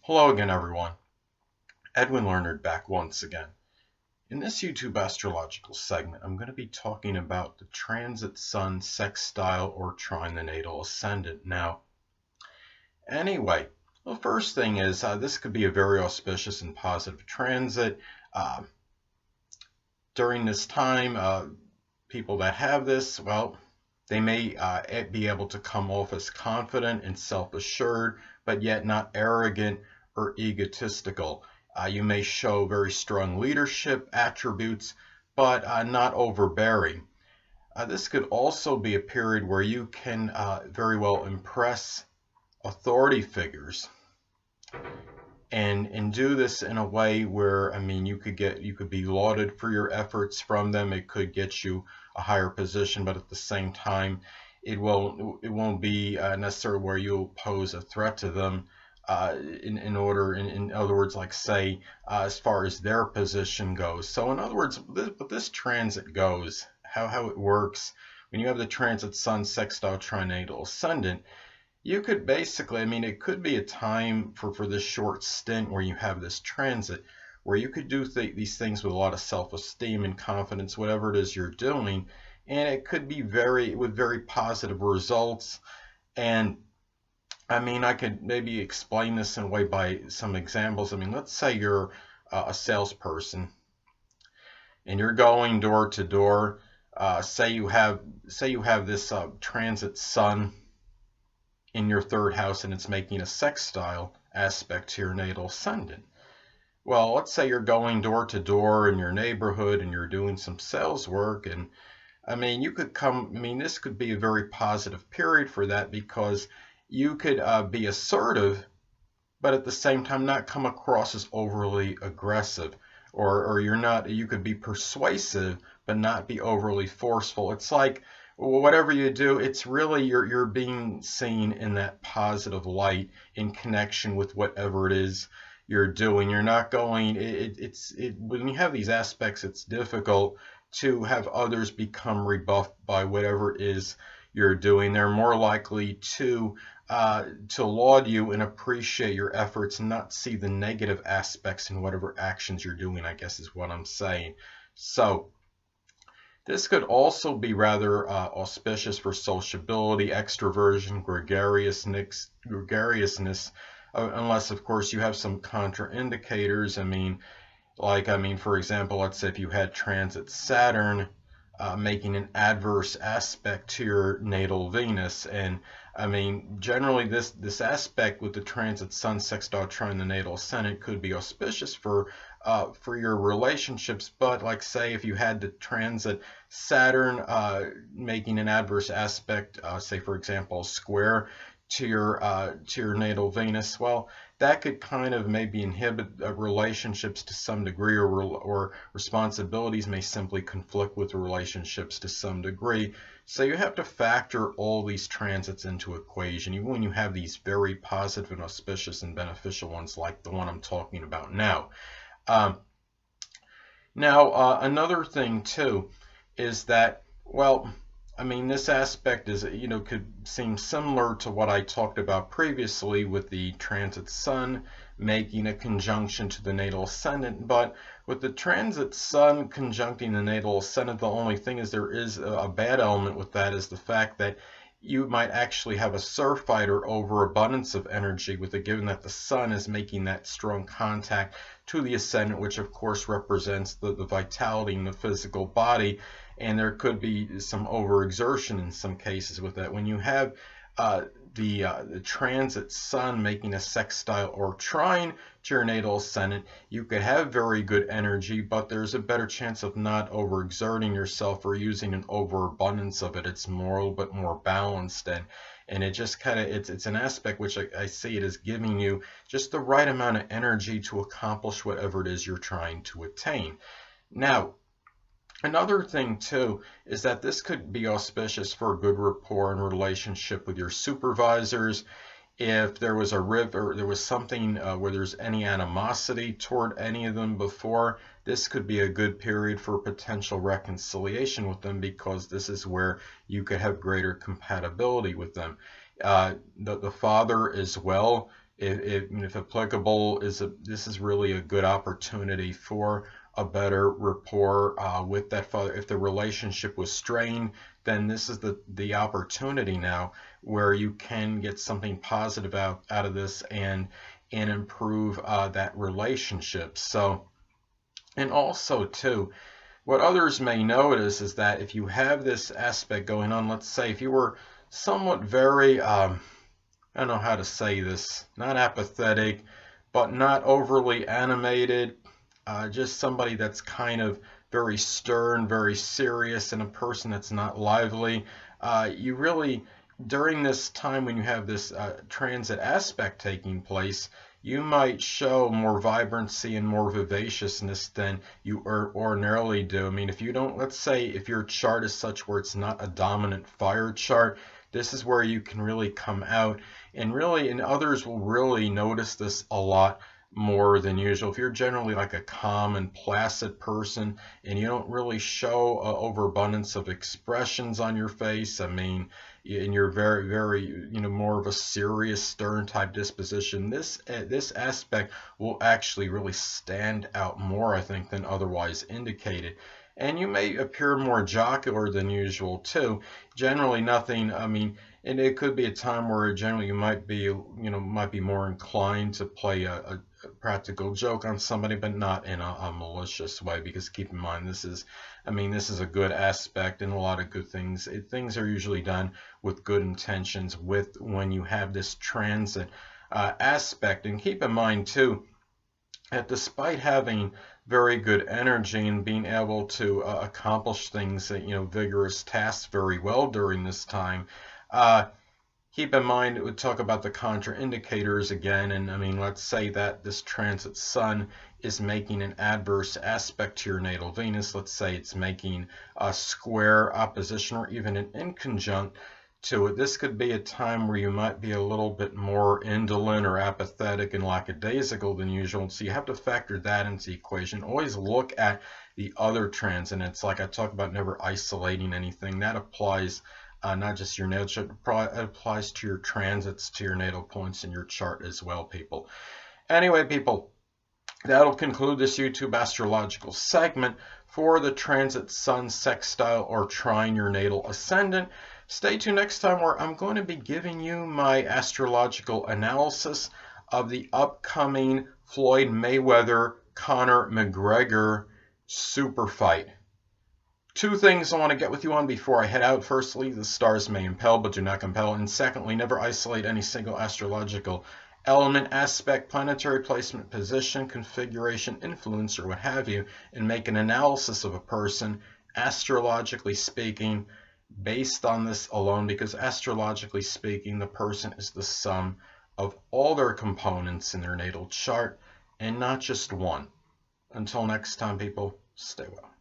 Hello again, everyone. Edwin Learnard back once again. In this YouTube astrological segment, I'm going to be talking about the transit sun, sextile, or trine the natal ascendant. Now, anyway, the first thing is this could be a very auspicious and positive transit. During this time, people that have this, well, they may be able to come off as confident and self-assured, but yet not arrogant or egotistical. You may show very strong leadership attributes, but not overbearing. This could also be a period where you can very well impress authority figures and do this in a way where, I mean, you could be lauded for your efforts from them. It could get you a higher position, but at the same time, it won't be necessarily where you'll pose a threat to them. In other words, like say, as far as their position goes. So in other words, this transit goes, how it works, when you have the transit sun, sextile, trine natal ascendant, you could basically, I mean, it could be a time for this short stint where you have this transit, where you could do these things with a lot of self-esteem and confidence, whatever it is you're doing, and it could be with very positive results. And I mean, I could maybe explain this in a way by some examples. I mean, let's say you're a salesperson and you're going door to door. Say you have this transit sun in your third house and it's making a sextile aspect to your natal ascendant. Well, let's say you're going door to door in your neighborhood and you're doing some sales work, and I mean, this could be a very positive period for that, because you could be assertive, but at the same time not come across as overly aggressive, or you could be persuasive, but not be overly forceful. It's like whatever you do, it's really you're being seen in that positive light in connection with whatever it is you're doing. You're not going. When you have these aspects, it's difficult to have others become rebuffed by whatever it is you're doing. They're more likely to laud you and appreciate your efforts and not see the negative aspects in whatever actions you're doing, I guess is what I'm saying. So this could also be rather auspicious for sociability, extroversion, gregariousness, unless of course you have some contraindicators. I mean, for example, let's say if you had transit Saturn making an adverse aspect to your natal Venus, and I mean, generally this aspect with the transit sun, sextile, trine the natal ascendant could be auspicious for your relationships. But like say if you had the transit Saturn making an adverse aspect, say for example square to your natal Venus, well, that could kind of maybe inhibit relationships to some degree, or responsibilities may simply conflict with relationships to some degree. So you have to factor all these transits into equation, even when you have these very positive and auspicious and beneficial ones like the one I'm talking about now. Another thing too is that, well, I mean, this aspect is, could seem similar to what I talked about previously with the transit sun making a conjunction to the natal ascendant. But with the transit sun conjuncting the natal ascendant, the only thing is there is a bad element with that, is the fact that you might actually have a surfeit or overabundance of energy with it, given that the sun is making that strong contact to the ascendant, which of course represents the vitality in the physical body. And there could be some overexertion in some cases with that. When you have the transit sun making a sextile or trine to your natal ascendant, you could have very good energy, but there's a better chance of not overexerting yourself or using an overabundance of it. It's more, a little bit more balanced, and it just kind of, it's an aspect which I see it as giving you just the right amount of energy to accomplish whatever it is you're trying to attain. Now, another thing too is that this could be auspicious for a good rapport and relationship with your supervisors. If there was a rift, or there was something where there's any animosity toward any of them before, this could be a good period for potential reconciliation with them, because this is where you could have greater compatibility with them. The father as well if applicable, this is really a good opportunity for a better rapport with that father. If the relationship was strained, then this is the opportunity now where you can get something positive out of this and improve that relationship. So, and also too, what others may notice is that if you have this aspect going on, let's say if you were somewhat very I don't know how to say this, not apathetic, but not overly animated, just somebody that's kind of very stern, very serious, and a person that's not lively. You really, during this time when you have this transit aspect taking place, you might show more vibrancy and more vivaciousness than you ordinarily do. I mean, if you don't, let's say if your chart is such where it's not a dominant fire chart, this is where you can really come out and really, and others will really notice this a lot more than usual. If you're generally like a calm and placid person and you don't really show overabundance of expressions on your face, I mean, and you're very, very, more of a serious, stern type disposition, this aspect will actually really stand out more, I think, than otherwise indicated. And you may appear more jocular than usual too. Generally nothing, I mean, and it could be a time where generally you might be, might be more inclined to play a practical joke on somebody, but not in a malicious way, because keep in mind, this is a good aspect and a lot of good things. Things are usually done with good intentions when you have this transit aspect. And keep in mind too, that despite having very good energy and being able to accomplish things, vigorous tasks very well during this time, keep in mind, it would talk about the contraindicators again. And I mean, let's say that this transit sun is making an adverse aspect to your natal Venus. Let's say it's making a square, opposition, or even an inconjunct to it. This could be a time where you might be a little bit more indolent or apathetic and lackadaisical than usual. So you have to factor that into the equation. Always look at the other transits. Like I talk about, never isolating anything. That applies not just your natal chart, it applies to your transits, to your natal points in your chart as well, people. Anyway, people, that'll conclude this YouTube astrological segment for the transit sun, sextile, or trine your natal ascendant. Stay tuned next time, where I'm going to be giving you my astrological analysis of the upcoming Floyd Mayweather-Conor McGregor super fight. Two things I want to get with you on before I head out. Firstly, the stars may impel, but do not compel. And secondly, never isolate any single astrological element, aspect, planetary placement, position, configuration, influence, or what have you, and make an analysis of a person, astrologically speaking, based on this alone, because astrologically speaking, the person is the sum of all their components in their natal chart and not just one. Until next time, people, stay well.